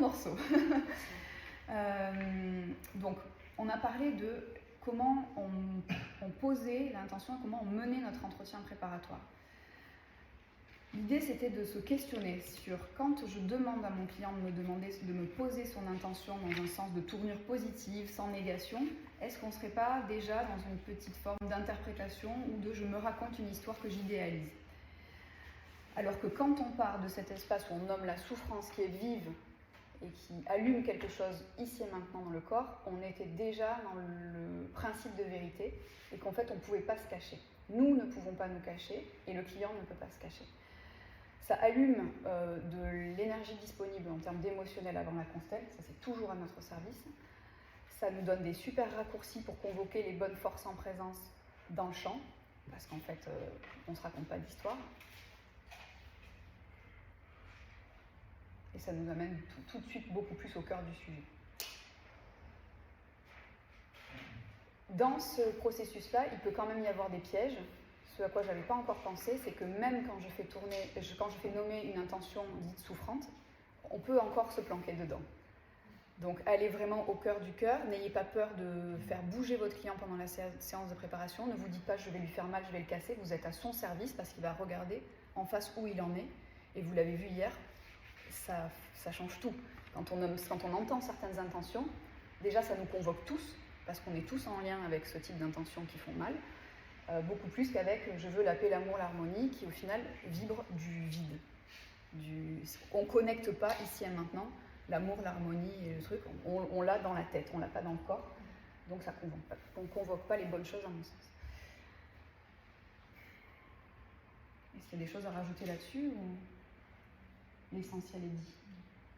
morceaux. Donc, on a parlé de comment on posait l'intention et comment on menait notre entretien préparatoire. L'idée, c'était de se questionner sur quand je demande à mon client de me poser son intention dans un sens de tournure positive, sans négation, est-ce qu'on ne serait pas déjà dans une petite forme d'interprétation ou de je me raconte une histoire que j'idéalise? Alors que quand on part de cet espace où on nomme la souffrance qui est vive et qui allume quelque chose ici et maintenant dans le corps, on était déjà dans le principe de vérité et qu'en fait on ne pouvait pas se cacher. Nous ne pouvons pas nous cacher et le client ne peut pas se cacher. Ça allume de l'énergie disponible en termes d'émotionnel avant la constelle, ça c'est toujours à notre service. Ça nous donne des super raccourcis pour convoquer les bonnes forces en présence dans le champ, parce qu'en fait on ne se raconte pas d'histoire. Et ça nous amène tout de suite beaucoup plus au cœur du sujet. Dans ce processus-là, il peut quand même y avoir des pièges. Ce à quoi je n'avais pas encore pensé, c'est que même quand je fais nommer une intention dite souffrante, on peut encore se planquer dedans. Donc allez vraiment au cœur du cœur, n'ayez pas peur de faire bouger votre client pendant la séance de préparation, ne vous dites pas je vais lui faire mal, je vais le casser, vous êtes à son service parce qu'il va regarder en face où il en est, et vous l'avez vu hier, ça change tout. Quand on entend certaines intentions, déjà ça nous convoque tous, parce qu'on est tous en lien avec ce type d'intentions qui font mal, beaucoup plus qu'avec je veux la paix, l'amour, l'harmonie, qui au final vibre du vide. On ne connecte pas ici et maintenant l'amour, l'harmonie et le truc, on l'a dans la tête, on ne l'a pas dans le corps, donc ça ne convoque pas les bonnes choses à mon sens. Est-ce qu'il y a des choses à rajouter là-dessus ou l'essentiel est dit?